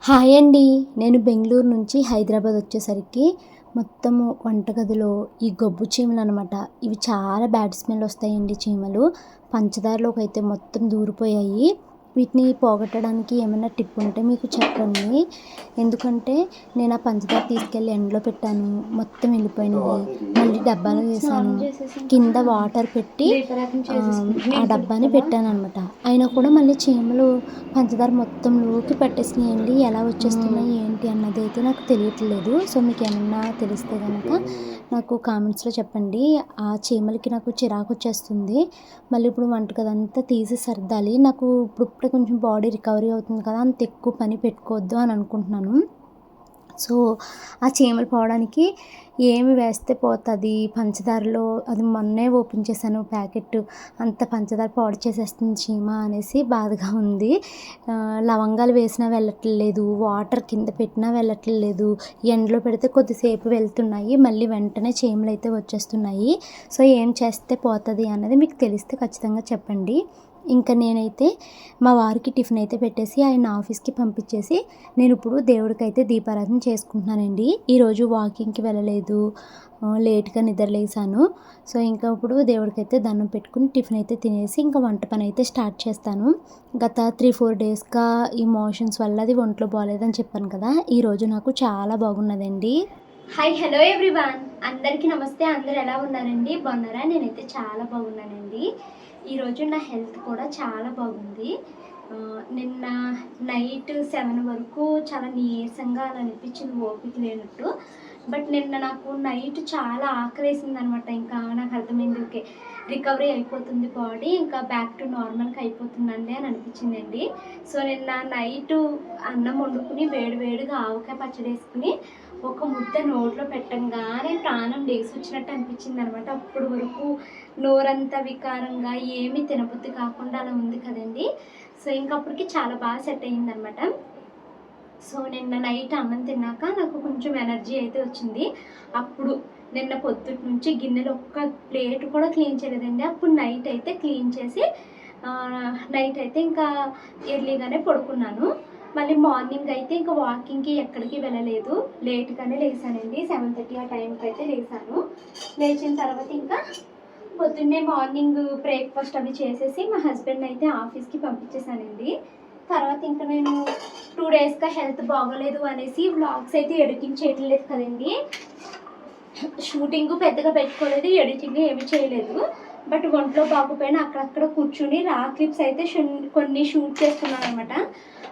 Hi అండి. నేను బెంగుళూరు నుంచి హైదరాబాద్ వచ్చేసరికి మొత్తము వంటగదిలో ఈ గొబ్బు చీమలనమాట. ఇవి చాలా బ్యాడ్ స్మెల్ వస్తాయండి చీమలు. పంచదారలోకైతే మొత్తం దూరిపోయాయి. వీటిని పోగొట్టడానికి ఏమన్నా టిప్ ఉంటే మీకు చెప్పండి. ఎందుకంటే నేను ఆ పంచదార తీసుకెళ్ళి ఎండలో పెట్టాను. మొత్తం వెళ్ళిపోయినవి. మళ్ళీ డబ్బాలో వేసాను. కింద వాటర్ పెట్టి ఆ డబ్బాని పెట్టాననమాట. అయినా కూడా మళ్ళీ చీమలు పంచదార మొత్తంలోకి పట్టేసినాయండి. ఎలా వచ్చేస్తున్నాయి ఏంటి అన్నది అయితే నాకు తెలియట్లేదు. సో మీకేమన్నా తెలిస్తే గనక నాకు కామెంట్స్‌లో చెప్పండి. ఆ చీమలకి నాకు చిరాకొచ్చేస్తుంది. మళ్ళీ ఇప్పుడు వంటగదంతా తీసి సర్దాలి. నాకు ఇప్పుడిప్పుడే కొంచెం బాడీ రికవరీ అవుతుంది కదా! అంత ఎక్కువ పని పెట్టుకోవద్దు అని అనుకుంటున్నాను. సో, ఆ చీమలు పోవడానికి ఏమి వేస్తే పోతది పంచదారలో అది మొన్నే ఓపెన్ చేశాను ప్యాకెట్టు. అంత పంచదార పాడు చేసేస్తుంది చీమ అనేసి బాధగా ఉంది. లవంగాలు వేసినా వెళ్ళట్లేదు. వాటర్ కింద పెట్టినా వెళ్ళట్లేదు. ఎండలో పెడితే కొద్దిసేపు వెళ్తున్నాయి. మళ్ళీ వెంటనే చీమలైతే వచ్చేస్తున్నాయి. సో, ఏం చేస్తే పోతది అన్నది మీకు తెలిస్తే ఖచ్చితంగా చెప్పండి. ఇంకా నేనైతే మా వారికి టిఫిన్ అయితే పెట్టేసి ఆయన ఆఫీస్‌కి పంపించేసి నేనిప్పుడు దేవుడికైతే దీపారాధన చేసుకుంటున్నానండి. ఈరోజు వాకింగ్‌కి వెళ్ళలేదు. లేట్‌గా నిద్ర లేసాను. సో, ఇంకా ఇప్పుడు దేవుడికైతే దండం పెట్టుకొని టిఫిన్ అయితే తినేసి ఇంకా వంట పని అయితే స్టార్ట్ చేస్తాను. గత 3, 4 డేస్‌గా ఈ మోషన్స్ వల్ల అది ఒంట్లో బాలేదని చెప్పాను కదా! ఈరోజు నాకు చాలా బాగున్నదండి. హాయ్ హలో ఎవ్రీవన్ అందరికీ నమస్తే. అందరు ఎలా ఉన్నారండి? బాగున్నారా? నేనైతే చాలా బాగున్నానండి. ఈరోజు నా హెల్త్ కూడా చాలా బాగుంది. నిన్న నైట్ 7 వరకు చాలా నీరసంగా అలా అనిపించింది, ఓపిక లేనట్టు. బట్ నిన్న నాకు నైట్ చాలా ఆకలేసిందనమాట. ఇంకా నాకు అర్థమైంది, ఓకే, రికవరీ అయిపోతుంది బాడీ, ఇంకా బ్యాక్ టు నార్మల్‌కి అయిపోతుందండి అని అనిపించిందండి. సో నిన్న నైటు అన్నం వండుకుని వేడివేడిగా ఆవకాయ పచ్చడి వేసుకుని ఒక ముద్ద నోట్లో పెట్టంగానే ప్రాణం లేసొచ్చినట్టు అనిపించిందనమాట. అప్పటి వరకు నోరంతా వికారంగా ఏమీ తినబుద్ధి కాకుండా అలా ఉంది కదండీ. సో ఇంకప్పటికి చాలా బాగా సెట్ అయ్యిందనమాట. సో నిన్న నైట్ అన్నం తిన్నాక నాకు కొంచెం ఎనర్జీ అయితే వచ్చింది. అప్పుడు నిన్న పొద్దుటి నుంచి గిన్నెలు ఒక్క ప్లేట్ కూడా క్లీన్ చేయలేదండి. అప్పుడు నైట్ అయితే క్లీన్ చేసి నైట్ అయితే ఇంకా ఎర్లీగానే పడుకున్నాను. మళ్ళీ మార్నింగ్ అయితే ఇంకా వాకింగ్‌కి ఎక్కడికి వెళ్ళలేదు. లేట్‌గానే లేసానండి. 7:30 ఆ టైంకి అయితే లేసాను. లేచిన తర్వాత ఇంకా పొద్దున్నే మార్నింగ్ బ్రేక్‌ఫాస్ట్ అవి చేసేసి మా హస్బెండ్‌ని అయితే ఆఫీస్‌కి పంపించేసానండి. తర్వాత ఇంకా నేను 2 డేస్‌గా హెల్త్ బాగోలేదు అనేసి వ్లాగ్స్ అయితే ఎడిటింగ్ చేయడం లేదు కదండీ. షూటింగు పెద్దగా పెట్టుకోలేదు. ఎడిటింగ్ ఏమీ చేయలేదు. బట్ ఒంట్లో బాగోపోయినా అక్కడక్కడ కూర్చుని రా క్లిప్స్ అయితే కొన్ని షూట్ చేసుకున్నాననమాట.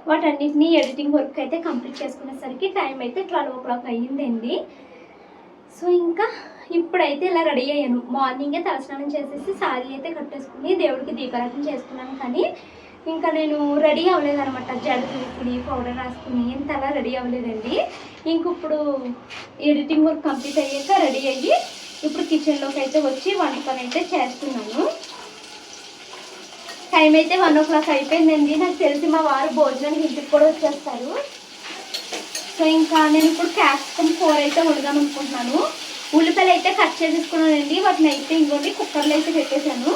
వాటన్నిటిని ఎడిటింగ్ వర్క్ అయితే కంప్లీట్ చేసుకునేసరికి టైం అయితే 12:00 అయ్యిందండి. సో ఇంకా ఇప్పుడైతే ఇలా రెడీ అయ్యాను. మార్నింగే తలస్నానం చేసేసి సారీ అయితే కట్టేసుకుని దేవుడికి దీపారాధన చేసుకున్నాను. కానీ ఇంకా నేను రెడీ అవ్వలేదనమాట. జడ తీసుకుని పౌడర్ రాసుకుని ఇంతలా రెడీ అవ్వలేదండి. ఇంక ఇప్పుడు ఎడిటింగ్ వర్క్ కంప్లీట్ అయ్యాక రెడీ అయ్యి ఇప్పుడు కిచెన్లోకి అయితే వచ్చి వంట పని అయితే చేస్తున్నాను. టైం అయితే 1:00 అయిపోయిందండి. నాకు తెలిసి మా వారు భోజనానికి ఇంటికి కూడా వచ్చేస్తారు. సో ఇంకా నేను ఇప్పుడు క్యాప్సికమ్ కూర అయితే వండుదాం అనుకుంటున్నాను. ఉల్లిపాయలు అయితే కట్ చేసేసుకున్నానండి. వాటిని అయితే ఇంకోటి కుక్కర్లో అయితే పెట్టేశాను.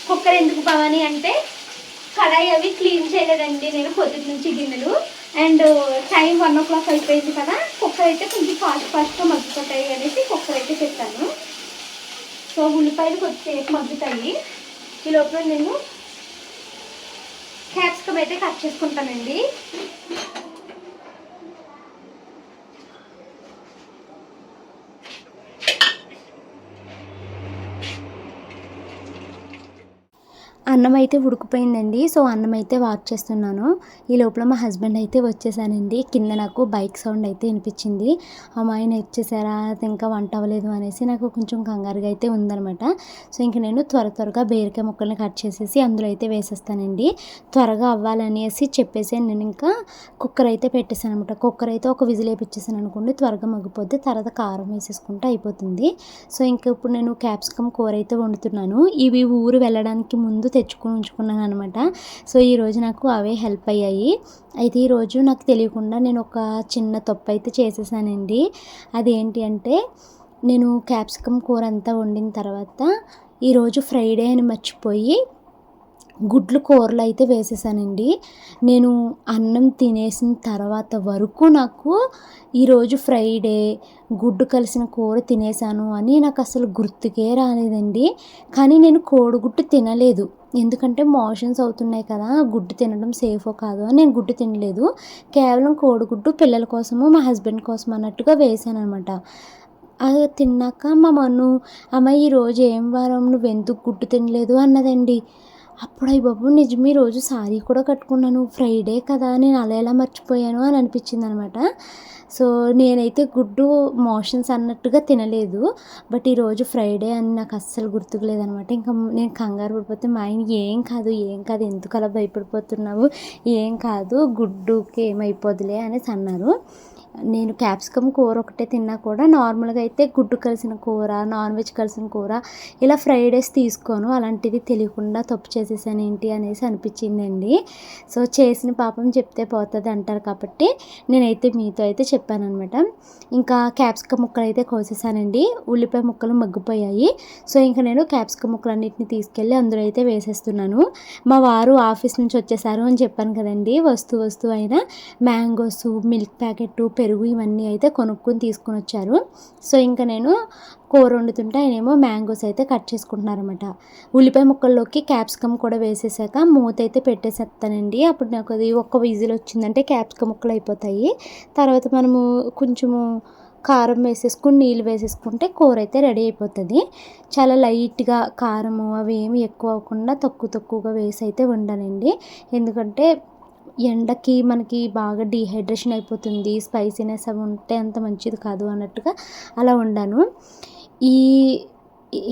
కుక్కర్ ఎందుకు భవాని అంటే కడాయి అవి క్లీన్ చేయలేదండి నేను పొద్దుటి నుంచి గిన్నెలు. అండ్ టైం 1:00 అయిపోయింది కదా, కుక్కర్ అయితే కొంచెం ఫాస్ట్గా మగ్గిపోతాయి అనేసి కుక్కర్ అయితే పెట్టాను. సో ఉల్లిపాయలు కొద్దిసేపు మగ్గుతాయి. ఈ లోపల నేను క్యాప్సికమ్ అయితే కట్ చేసుకుంటానండి. అన్నం అయితే ఉడికిపోయిందండి. సో, అన్నం అయితే వార్ట్ చేస్తున్నాను. ఈ లోపల మా హస్బెండ్ అయితే వచ్చేసానండి. కింద నాకు బైక్ సౌండ్ అయితే వినిపించింది. ఆయన వచ్చేసారా, అది ఇంకా వంట అవ్వలేదు అనేసి నాకు కొంచెం కంగారుగా అయితే ఉందనమాట. సో, ఇంక నేను త్వరగా బీరకాయ ముక్కల్ని కట్ చేసేసి అందులో అయితే వేసేస్తానండి. త్వరగా అవ్వాలనేసి చెప్పేసి నేను ఇంకా కుక్కర్ అయితే పెట్టేసాను అనమాట. కుక్కర్ అయితే ఒక విజిల్ వేపిచ్చేసాను అనుకోండి, త్వరగా మగ్గిపోద్ది. తర్వాత కారం వేసేసుకుంటే అయిపోతుంది. సో, ఇంక ఇప్పుడు నేను క్యాప్సికమ్ కూర అయితే వండుతున్నాను. ఇవి ఊరు వెళ్ళడానికి ముందు తెచ్చుకొని ఉంచుకున్నాను అనమాట. సో, ఈరోజు నాకు అవే హెల్ప్ అయ్యాయి. అయితే ఈరోజు నాకు తెలియకుండా నేను ఒక చిన్న తప్పు అయితే చేసేసానండి. అదేంటి అంటే నేను క్యాప్సికమ్ కూర అంతా వండిన తర్వాత ఈరోజు ఫ్రైడే అని మర్చిపోయి గుడ్లు కూరలు అయితే వేసేసానండి. నేను అన్నం తినేసిన తర్వాత వరకు నాకు ఈరోజు ఫ్రైడే గుడ్డు కలిసిన కూర తినేసాను అని నాకు అసలు గుర్తుకే రాలేదండి. కానీ నేను కోడిగుడ్డు తినలేదు. ఎందుకంటే మోషన్స్ అవుతున్నాయి కదా, గుడ్డు తినడం సేఫో కాదో అని నేను గుడ్డు తినలేదు. కేవలం కోడిగుడ్డు పిల్లల కోసము మా హస్బెండ్ కోసం అన్నట్టుగా వేసాననమాట. అది తిన్నాక మా మన్ను, అమ్మ ఈరోజు ఏం వారం, నువ్వెందుకు గుడ్డు తినలేదు అన్నదండి. అప్పుడు అయ్య బాబు నిజమే, ఈరోజు సారీ కూడా కట్టుకున్నాను, ఫ్రైడే కదా, నేను అలా ఎలా మర్చిపోయాను అని అనిపించింది అనమాట. సో నేనైతే గుడ్డు మోషన్స్ అన్నట్టుగా తినలేదు. బట్ ఈరోజు ఫ్రైడే అని నాకు అస్సలు గుర్తుకు లేదనమాట. ఇంకా నేను కంగారు పడిపోతే మా ఆయన ఏం కాదు ఎందుకు అలా భయపడిపోతున్నావు, ఏం కాదు గుడ్డుకి ఏమైపోదులే అనేసి అన్నారు. నేను క్యాప్సికమ్ కూర ఒకటే తిన్నా కూడా నార్మల్గా అయితే గుడ్డు కలిసిన కూర, నాన్ వెజ్ కలిసిన కూర ఇలా ఫ్రైడేస్ తీసుకోను. అలాంటిది తెలియకుండా తప్పు చేసేసాను ఏంటి అనేసి అనిపించిందండి. సో చేసిన పాపం చెప్తే పోతుంది అంటారు కాబట్టి నేనైతే మీతో అయితే చెప్పాను అనమాట. ఇంకా క్యాప్సికమ్ ముక్కలు అయితే కోసేసానండి. ఉల్లిపాయ ముక్కలు మగ్గిపోయాయి. సో ఇంకా నేను క్యాప్సికమ్ ముక్కలన్నింటినీ తీసుకెళ్ళి అందులో అయితే వేసేస్తున్నాను. మా వారు ఆఫీస్ నుంచి వచ్చేసారు అని చెప్పాను కదండి. వస్తూ అయినా మ్యాంగోస్, మిల్క్ ప్యాకెట్, పెరుగు ఇవన్నీ అయితే కొనుక్కొని తీసుకొని వచ్చారు. సో ఇంకా నేను కూర వండుతుంటే ఆయనేమో మ్యాంగోస్ అయితే కట్ చేసుకుంటున్నారనమాట. ఉల్లిపాయ ముక్కల్లోకి క్యాప్సికమ్ కూడా వేసేసాక మూత అయితే పెట్టేసేస్తానండి. అప్పుడు నాకు అది ఒక్క విజిల్ వచ్చిందంటే క్యాప్సికమ్ ముక్కలు అయిపోతాయి. తర్వాత మనము కొంచెము కారం వేసేసుకుని నీళ్ళు వేసేసుకుంటే కూర అయితే రెడీ అయిపోతుంది. చాలా లైట్గా కారము అవి ఏమి ఎక్కువ అవ్వకుండా తక్కువగా వేసి అయితే వండానండి. ఎందుకంటే ఎండకి మనకి బాగా డీహైడ్రేషన్ అయిపోతుంది, స్పైసీనెస్ అవి ఉంటే అంత మంచిది కాదు అన్నట్టుగా అలా వండాను. ఈ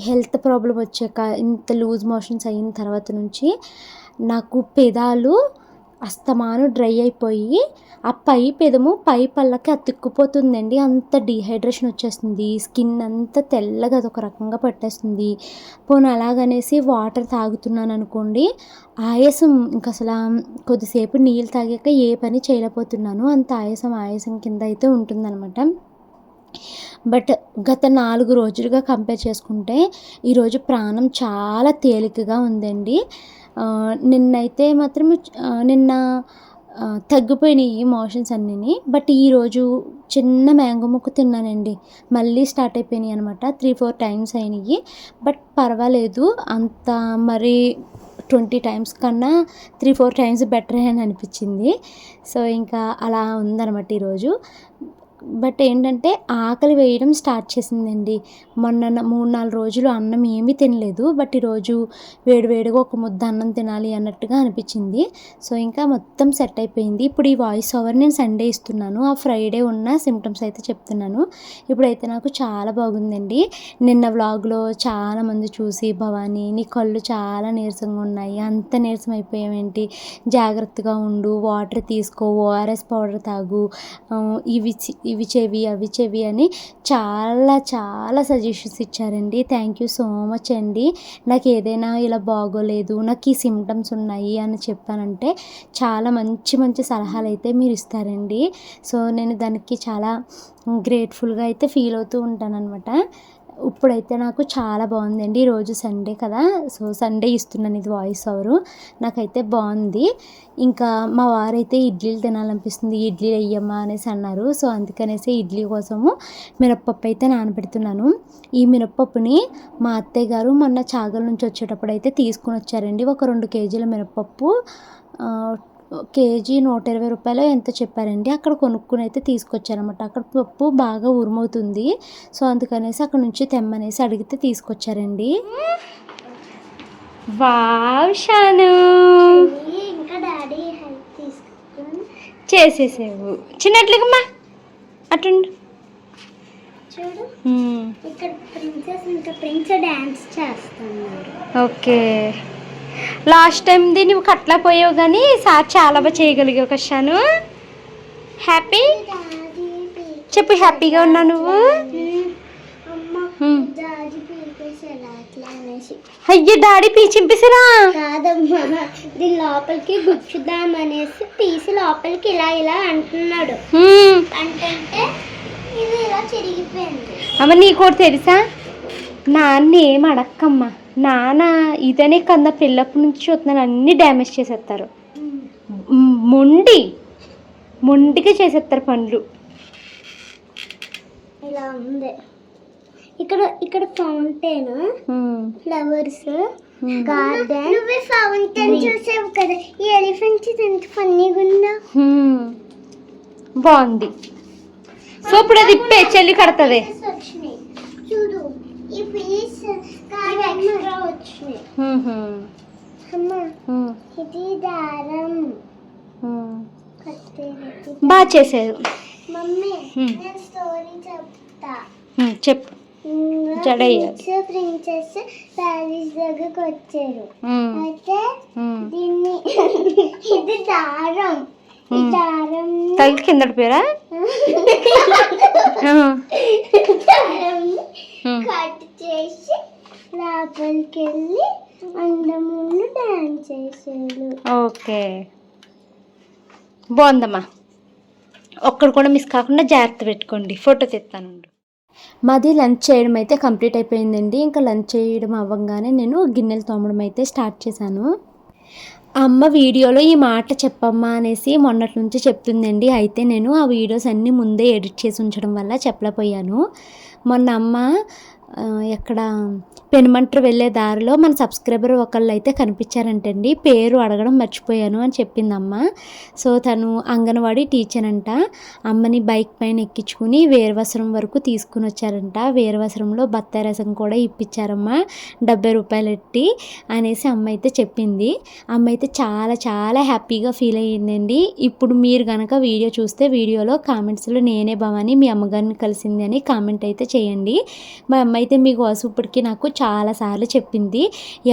హెల్త్ ప్రాబ్లం వచ్చాక ఇంత లూజ్ మోషన్స్ అయిన తర్వాత నుంచి నాకు పెదాలు అస్తమాను డ్రై అయిపోయి ఆ పెదము పై పళ్ళకి అతుక్కుపోతుందండి. అంత డీహైడ్రేషన్ వచ్చేస్తుంది, స్కిన్ అంతా తెల్లగా అదొక రకంగా పట్టేస్తుంది. పోనీ అలాగనేసి వాటర్ తాగుతున్నాను అనుకోండి, ఆయాసం ఇంకా అసలు కొద్దిసేపు నీళ్ళు తాగాక ఏ పని చేయలేకపోతున్నాను. అంత ఆయాసం కింద అయితే ఉంటుందన్నమాట. బట్ గత 4 రోజులుగా కంపేర్ చేసుకుంటే ఈరోజు ప్రాణం చాలా తేలికగా ఉందండి. నిన్నైతే మాత్రం నిన్న తగ్గిపోయినాయి మోషన్స్ అన్నీ. బట్ ఈరోజు చిన్న మ్యాంగో ముక్క తిన్నానండి, మళ్ళీ స్టార్ట్ అయిపోయినాయి అనమాట. 3-4 టైమ్స్ అయినాయి. బట్ పర్వాలేదు, అంత మరి 20 టైమ్స్ కన్నా 3-4 టైమ్స్ బెటర్ అని అనిపించింది. సో ఇంకా అలా ఉందన్నమాట ఈరోజు. బట్ ఏంటంటే ఆకలి వేయడం స్టార్ట్ చేసిందండి. మొన్న 3-4 రోజులు అన్నం ఏమీ తినలేదు. బట్ ఈరోజు వేడివేడిగా ఒక ముద్ద అన్నం తినాలి అన్నట్టుగా అనిపించింది. సో ఇంకా మొత్తం సెట్ అయిపోయింది. ఇప్పుడు ఈ వాయిస్ ఓవర్ నేను సండే ఇస్తున్నాను, ఆ ఫ్రైడే ఉన్న సిమ్టమ్స్ అయితే చెప్తున్నాను. ఇప్పుడైతే నాకు చాలా బాగుందండి. నిన్న వ్లాగ్లో చాలామంది చూసి, భవానీ నీ కళ్ళు చాలా నీరసంగా ఉన్నాయి, అంత నీరసం అయిపోయావేంటి, జాగ్రత్తగా ఉండు, వాటర్ తీసుకో, ఓఆర్ఎస్ పౌడర్ తాగు, ఇవి చెవి అవి చెవి అని చాలా సజెషన్స్ ఇచ్చారండి. థ్యాంక్ యూ సో మచ్ అండి. నాకు ఏదైనా ఇలా బాగోలేదు, నాకు ఈ సిమ్టమ్స్ ఉన్నాయి అని చెప్పానంటే చాలా మంచి సలహాలు అయితే మీరు ఇస్తారండి. సో నేను దానికి చాలా గ్రేట్ఫుల్గా అయితే ఫీల్ అవుతూ ఉంటానన్నమాట. ఇప్పుడైతే నాకు చాలా బాగుందండి. ఈరోజు సండే కదా, సో సండే ఇస్తున్నాను ఇది వాయిస్ ఓవరు. నాకైతే బాగుంది. ఇంకా మా వారైతే ఇడ్లీలు తినాలనిపిస్తుంది, ఇడ్లీ వేయమ్మా అనేసి అన్నారు. సో అందుకనేసి ఇడ్లీ కోసము మినప్పప్పు అయితే నానబెడుతున్నాను. ఈ మినప్పప్పుని మా అత్తయ్య గారు మొన్న చాగల నుంచి వచ్చేటప్పుడు అయితే తీసుకుని వచ్చారండి. ఒక 2 కేజీల మినప్పప్పు, కేజీ 120 రూపాయలు ఎంత చెప్పారండి. అక్కడ కొనుక్కుని అయితే తీసుకొచ్చారనమాట. అక్కడ పప్పు బాగా ఉరుమవుతుంది. సో అందుకనేసి అక్కడ నుంచి తెమ్మనేసి అడిగితే తీసుకొచ్చారండి. వావ్ షాను, ఇంకా డాడీ హెల్ప్ తీసుకుని చేసేసావు చిన్నట్లుగమ్మా. అటుండు చూడు, ఇక్కడ ప్రిన్స్ డాన్స్ చేస్తున్నారు. ఓకే, లాస్ట్ టైంది నువ్వు కట్లా పోయావు కానీ ఈసారి చాలా బాగా చేయగలిగావు కషాను. హ్యాపీ చెప్పు, హ్యాపీగా ఉన్నావు నువ్వు? అయ్యో డాడీ పీ చింపేసారా? కాదమ్మా, దీని లోపలికి గుచ్చుదామనేసి తీసి లోపలికి ఇలా అంటున్నాడు. అంటే ఇది ఇలా చిరిగిపోయింది. అమ్మ నీకు కూడా తెలుసా, నాన్న ఏం అడక్కమ్మా, నాన్న ఇదనే కన్నా పిల్లప్పటి నుంచి చూస్తున్నాను అన్నీ డ్యామేజ్ చేసేస్తారు. మొండిగా చేసేస్తారు పనులు. ఇలా ఉంది. ఇక్కడ ఫౌంటైన్, ఫ్లవర్స్, గార్డెన్. నువ్వే ఫౌంటైన్ చూసావు కదా, ఈ ఎలిఫెంట్ ఎంత ఫన్నీగా ఉందో. బాగుంది. సో ఇప్పుడు అది ఇప్పే చెల్లి కడుతుంది. చూడు ఈ పీస్ ఎక్స్ట్రా వచ్చినాయి. అమ్మా ఇది దారం బాగా చేశారు. మమ్మీ నేను స్టోరీ చెప్తా. చెప్పు. ప్రిన్సెస్ ప్యారిస్ దగ్గరకు వచ్చారు. అయితే దీన్ని ఇది దారం, ఈ దారం తగిలి కింద పేరా కట్ చేసి లోపలికి వెళ్ళి అందములు డాన్స్ చేశారు. ఓకే, బాగుందమ్మా. ఒక్కడు కూడా మిస్ కాకుండా జాగ్రత్త పెట్టుకోండి. ఫోటో తెస్తాను. మాది లంచ్ చేయడం అయితే కంప్లీట్ అయిపోయిందండి. ఇంకా లంచ్ చేయడం అవ్వగానే నేను గిన్నెలు తోమడం అయితే స్టార్ట్ చేశాను. అమ్మ వీడియోలో ఈ మాట చెప్పమ్మా అనేసి మొన్నటి నుంచి చెప్తుందండి. అయితే నేను ఆ వీడియోస్ అన్నీ ముందే ఎడిట్ చేసి ఉంచడం వల్ల చెప్పలేకపోయాను. మొన్న అమ్మ ఎక్కడ పెనుమంట్ర వెళ్ళే దారిలో మన సబ్స్క్రైబర్ ఒకళ్ళు అయితే కనిపించారంటండి. పేరు అడగడం మర్చిపోయాను అని చెప్పిందమ్మ. సో తను అంగన్వాడీ టీచర్ అంట. అమ్మని బైక్ పైన ఎక్కించుకుని వీరవసరం వరకు తీసుకుని వచ్చారంట. వీరవసరంలో బత్తాయి రసం కూడా ఇప్పించారమ్మ 70 రూపాయలు ఎట్టి అనేసి అమ్మ అయితే చెప్పింది. అమ్మ అయితే చాలా చాలా హ్యాపీగా ఫీల్ అయ్యిందండి. ఇప్పుడు మీరు కనుక వీడియో చూస్తే వీడియోలో కామెంట్స్లో నేనే భవాని మీ అమ్మగారిని కలిసింది అని కామెంట్ అయితే చేయండి. మా అమ్మ అయితే మీకోసం ఇప్పటికీ నాకు చాలాసార్లు చెప్పింది,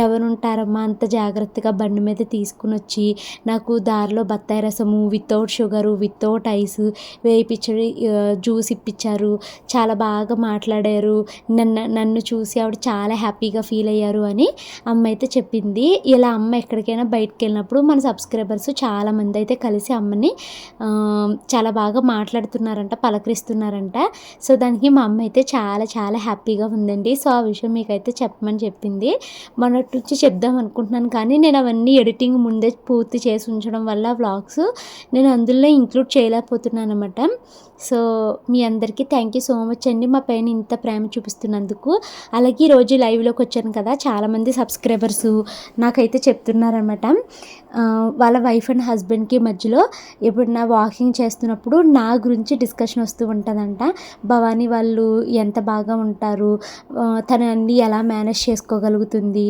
ఎవరుంటారమ్మా అంత జాగ్రత్తగా బండి మీద తీసుకుని వచ్చి నాకు దారిలో బత్తాయి రసము వితౌట్ షుగరు వితౌట్ ఐస్ వేయించి జ్యూస్ ఇప్పించారు, చాలా బాగా మాట్లాడారు, నన్ను చూసి ఆవిడ చాలా హ్యాపీగా ఫీల్ అయ్యారు అని అమ్మ అయితే చెప్పింది. ఇలా అమ్మ ఎక్కడికైనా బయటకు వెళ్ళినప్పుడు మన సబ్స్క్రైబర్స్ చాలామంది అయితే కలిసి అమ్మని చాలా బాగా మాట్లాడుతున్నారంట, పలకరిస్తున్నారంట. సో దానికి మా అమ్మ అయితే చాలా చాలా హ్యాపీగా ఉందండి. సో ఆ విషయం మీకైతే చెప్పమని చెప్పింది. మొన్నటి నుంచి చెప్దాం అనుకుంటున్నాను కానీ నేను అవన్నీ ఎడిటింగ్ ముందే పూర్తి చేసి ఉంచడం వల్ల వ్లాగ్స్ నేను అందులో ఇంక్లూడ్ చేయలేకపోతున్నాను అనమాట. సో మీ అందరికీ థ్యాంక్ యూ సో మచ్ అండి మా పైన ఇంత ప్రేమ చూపిస్తున్నందుకు. అలాగే ఈరోజు లైవ్లోకి వచ్చాను కదా, చాలామంది సబ్స్క్రైబర్స్ నాకైతే చెప్తున్నారనమాట, వాళ్ళ వైఫ్ అండ్ హస్బెండ్కి మధ్యలో ఎప్పుడన్నా వాకింగ్ చేస్తున్నప్పుడు నా గురించి డిస్కషన్ వస్తూ ఉంటుందంట. భవానీ వాళ్ళు ఎంత బాగా ఉంటారు, తను అన్నీ ఎలా మేనేజ్ చేసుకోగలుగుతుంది,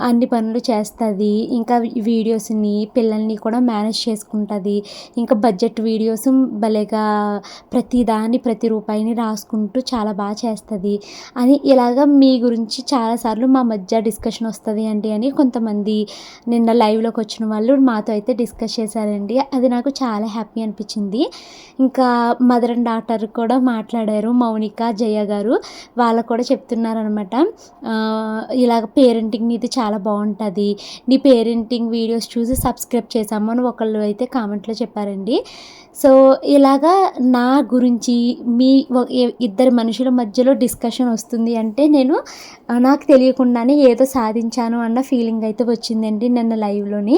అన్ని పనులు చేస్తుంది, ఇంకా వీడియోస్ని పిల్లల్ని కూడా మేనేజ్ చేసుకుంటుంది, ఇంకా బడ్జెట్ వీడియోస్ భలేగా ప్రతి రూపాయిని రాసుకుంటూ చాలా బాగా చేస్తుంది అని ఇలాగ మీ గురించి చాలాసార్లు మా మధ్య డిస్కషన్ వస్తుంది అండి అని కొంతమంది నిన్న లైవ్లోకి వచ్చిన వాళ్ళు మాతో అయితే డిస్కస్ చేశారండి. అది నాకు చాలా హ్యాపీ అనిపించింది. ఇంకా మదర్ అండ్ డాటర్ కూడా మాట్లాడారు, మౌనిక జయ గారు, వాళ్ళు కూడా చెప్తున్నారనమాట, ఇలాగ పేరెంటింగ్ ఇది చాలా బాగుంటుంది, నీ పేరెంటింగ్ వీడియోస్ చూసి సబ్స్క్రైబ్ చేసాము అని ఒకళ్ళు అయితే కామెంట్లో చెప్పారండి. సో ఇలాగా నా గురించి మీ ఇద్దరు మనుషుల మధ్యలో డిస్కషన్ వస్తుంది అంటే నేను నాకు తెలియకుండానే ఏదో సాధించాను అన్న ఫీలింగ్ అయితే వచ్చిందండి నిన్న లైవ్లోని.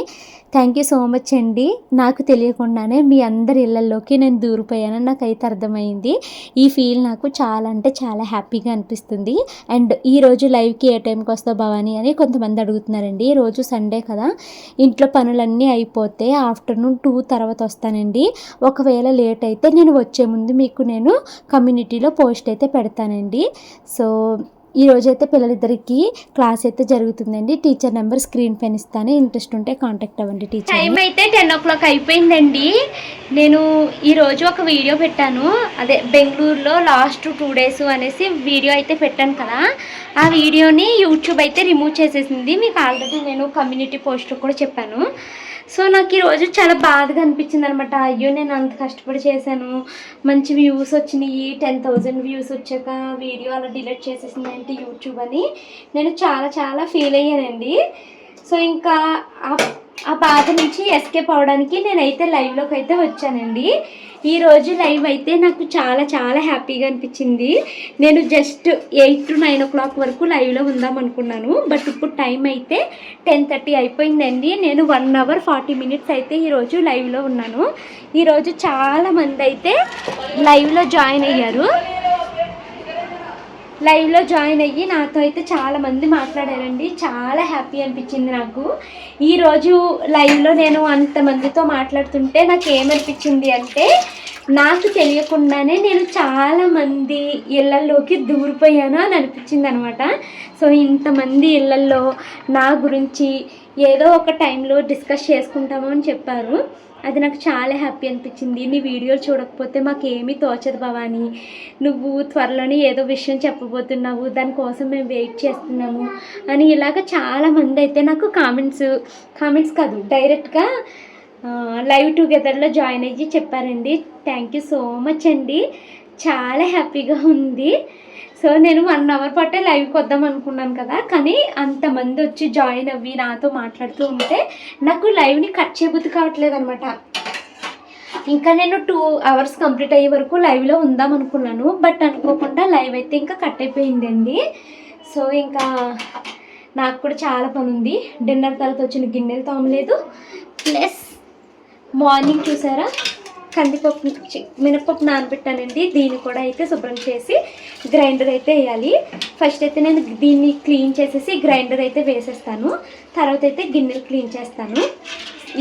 థ్యాంక్ యూ సో మచ్ అండి. నాకు తెలియకుండానే మీ అందరి ఇళ్ళల్లోకి నేను దూరిపోయానని నాకైతే అర్థమైంది. ఈ ఫీల్ నాకు చాలా అంటే చాలా హ్యాపీగా అనిపిస్తుంది. అండ్ ఈరోజు లైవ్కి ఏ టైంకి వస్తావు భవానీ అని కొంతమంది అడుగుతున్నారండి. ఈరోజు సండే కదా, ఇంట్లో పనులన్నీ అయిపోతే ఆఫ్టర్నూన్ 2 తర్వాత వస్తానండి. ఒకవేళ లేట్ అయితే నేను వచ్చే ముందు మీకు నేను కమ్యూనిటీలో పోస్ట్ అయితే పెడతానండి. సో ఈరోజైతే పిల్లలిద్దరికి క్లాస్ అయితే జరుగుతుందండి. టీచర్ నెంబర్ స్క్రీన్ పైన ఇస్తాను, ఇంట్రెస్ట్ ఉంటే కాంటాక్ట్ అవ్వండి. టీచర్ టైం అయితే 10 o'clock అయిపోయిందండి. నేను ఈరోజు ఒక వీడియో పెట్టాను, అదే బెంగళూరులో లాస్ట్ 2 days అనేసి వీడియో అయితే పెట్టాను కదా, ఆ వీడియోని యూట్యూబ్ అయితే రిమూవ్ చేసేసింది. మీకు ఆల్రెడీ నేను కమ్యూనిటీ పోస్ట్లో కూడా చెప్పాను. సో నాకు ఈరోజు చాలా బాధగా అనిపించింది అనమాట. అయ్యో నేను అంత కష్టపడి చేశాను, మంచి వ్యూస్ వచ్చినాయి, 10,000 వ్యూస్ వచ్చాక వీడియో అలా డిలీట్ చేసేసింది అంటే యూట్యూబ్ అని నేను చాలా చాలా ఫీల్ అయ్యానండి. సో ఇంకా ఆ బాధ నుంచి ఎస్కేప్ అవడానికి నేనైతే లైవ్లోకి అయితే వచ్చానండి. ఈరోజు లైవ్ అయితే నాకు చాలా చాలా హ్యాపీగా అనిపించింది. నేను జస్ట్ 8 to 9 o'clock వరకు లైవ్లో ఉందాం అనుకున్నాను. బట్ ఇప్పుడు టైం అయితే 10:30 అయిపోయిందండి. నేను 1 hour 40 minutes అయితే ఈరోజు లైవ్లో ఉన్నాను. ఈరోజు చాలామంది అయితే లైవ్లో జాయిన్ అయ్యారు. లైవ్లో జాయిన్ అయ్యి నాతో అయితే చాలామంది మాట్లాడారండి. చాలా హ్యాపీ అనిపించింది నాకు. ఈరోజు లైవ్లో నేను అంతమందితో మాట్లాడుతుంటే నాకు ఏమనిపించింది అంటే, నాకు తెలియకుండానే నేను చాలామంది ఇళ్ళల్లోకి దూరిపోయాను అని అనిపించింది అనమాట. సో ఇంతమంది ఇళ్ళల్లో నా గురించి ఏదో ఒక టైంలో డిస్కస్ చేసుకుంటాము అని చెప్పారు. అది నాకు చాలా హ్యాపీ అనిపించింది. నీ వీడియోలు చూడకపోతే మాకేమీ తోచదు భవాని, నువ్వు త్వరలోనే ఏదో విషయం చెప్పబోతున్నావు, దానికోసం మేము వెయిట్ చేస్తున్నాము అని ఇలాగ చాలామంది అయితే నాకు కామెంట్స్ కాదు డైరెక్ట్గా లైవ్ టుగెదర్లో జాయిన్ అయ్యి చెప్పారండి. థ్యాంక్ యూ సో మచ్ అండి. చాలా హ్యాపీగా ఉంది. సో నేను 1 hour పట్టే లైవ్కి వద్దాం అనుకున్నాను కదా, కానీ అంతమంది వచ్చి జాయిన్ అవ్వి నాతో మాట్లాడుతూ ఉంటే నాకు లైవ్ని కట్ చేయబుద్ధి కావట్లేదు అనమాట. ఇంకా నేను 2 hours కంప్లీట్ అయ్యే వరకు లైవ్లో ఉందాం అనుకున్నాను. బట్ అనుకోకుండా లైవ్ అయితే ఇంకా కట్ అయిపోయిందండి. సో ఇంకా నాకు కూడా చాలా పని ఉంది. డిన్నర్ తర్వాత వచ్చిన గిన్నెలు తోమలేదు. ప్లస్ మార్నింగ్ చూసారా కందిపప్పు మినపప్పు నానబెట్టానండి. దీన్ని కూడా అయితే శుభ్రం చేసి గ్రైండర్ అయితే వేయాలి. ఫస్ట్ అయితే నేను దీన్ని క్లీన్ చేసేసి గ్రైండర్ అయితే వేసేస్తాను. తర్వాత అయితే గిన్నెలు క్లీన్ చేస్తాను.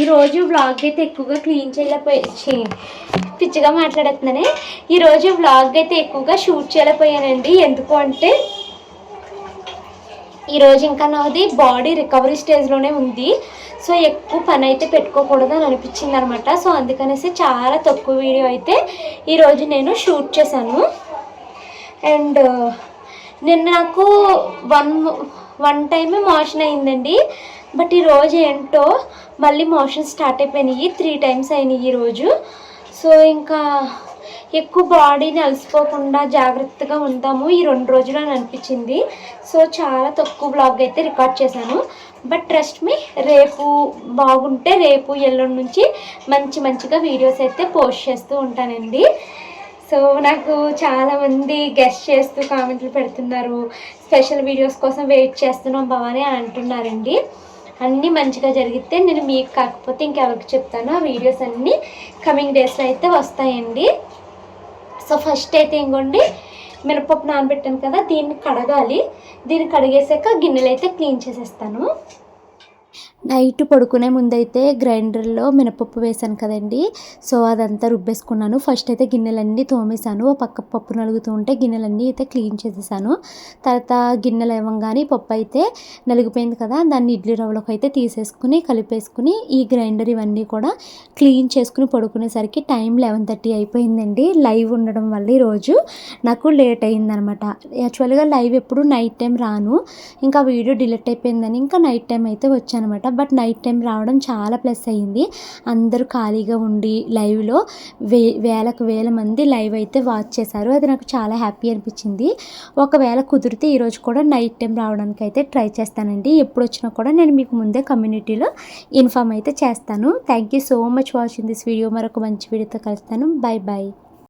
ఈరోజు వ్లాగ్ అయితే ఎక్కువగా క్లీన్ పిచ్చిగా మాట్లాడుతున్నానే. ఈరోజు వ్లాగ్ అయితే ఎక్కువగా షూట్ చేయలేకపోయానండి. ఎందుకు అంటే ఈరోజు ఇంకా నాది బాడీ రికవరీ స్టేజ్లోనే ఉంది. సో ఎక్కువ పని అయితే పెట్టుకోకూడదు అని అనిపించింది అనమాట. సో అందుకనేసి చాలా తక్కువ వీడియో అయితే ఈరోజు నేను షూట్ చేశాను. అండ్ నిన్న నాకు వన్ టైమే మోషన్ అయిందండి. బట్ ఈరోజు ఏంటో మళ్ళీ మోషన్ స్టార్ట్ అయిపోయినాయి. 3 times అయినాయి ఈరోజు. సో ఇంకా ఎక్కువ బాడీని అలసిపోకుండా జాగ్రత్తగా ఉంటాము ఈ 2 రోజులు అని అనిపించింది. సో చాలా తక్కువ బ్లాగ్ అయితే రికార్డ్ చేశాను. బట్ ట్రస్ట్ మీ, రేపు బాగుంటే రేపు ఎల్లుండి నుంచి మంచిగా వీడియోస్ అయితే పోస్ట్ చేస్తూ ఉంటానండి. సో నాకు చాలామంది గెస్ట్ చేస్తూ కామెంట్లు పెడుతున్నారు, స్పెషల్ వీడియోస్ కోసం వెయిట్ చేస్తున్నాం భవాని అని అంటున్నారండి. అన్నీ మంచిగా జరిగితే నేను మీకు కాకపోతే ఇంకెవరికి చెప్తాను. ఆ వీడియోస్ అన్నీ కమింగ్ డేస్లో అయితే వస్తాయండి. సో ఫస్ట్ అయితే ఇంకోండి మినపప్పు నానబెట్టాను కదా, దీన్ని కడగాలి. దీన్ని కడిగేసాక గిన్నెలు అయితే క్లీన్ చేసేస్తాను. నైట్ పడుకునే ముందైతే గ్రైండర్లో మినపప్పు వేసాను కదండి. సో అదంతా రుబ్బేసుకున్నాను. ఫస్ట్ అయితే గిన్నెలన్నీ తోమేశాను. ఓ పక్క పప్పు నలుగుతూ ఉంటే గిన్నెలన్నీ అయితే క్లీన్ చేసేసాను. తర్వాత గిన్నెలు ఇవ్వగానే పప్పు అయితే నలిగిపోయింది కదా, దాన్ని ఇడ్లీ రవ్వలోకి అయితే తీసేసుకుని కలిపేసుకుని ఈ గ్రైండర్ ఇవన్నీ కూడా క్లీన్ చేసుకుని పడుకునేసరికి టైం 11:30 అయిపోయిందండి. లైవ్ ఉండడం వల్ల ఈరోజు నాకు లేట్ అయిందనమాట. యాక్చువల్గా లైవ్ ఎప్పుడు నైట్ టైం రాను, ఇంకా వీడియో డిలీట్ అయిపోయిందని ఇంకా నైట్ టైం అయితే వచ్చానమాట. బట్ నైట్ టైం రావడం చాలా ప్లస్ అయ్యింది. అందరూ ఖాళీగా ఉండి లైవ్లో వేల మంది లైవ్ అయితే వాచ్ చేశారు. అది నాకు చాలా హ్యాపీ అనిపించింది. ఒకవేళ కుదిరితే ఈరోజు కూడా నైట్ టైం రావడానికి అయితే ట్రై చేస్తానండి. ఎప్పుడు వచ్చినా కూడా నేను మీకు ముందే కమ్యూనిటీలో ఇన్ఫామ్ అయితే చేస్తాను. Thank you so much watching this video. మరొక మంచి వీడియోతో కలుస్తాను. బై.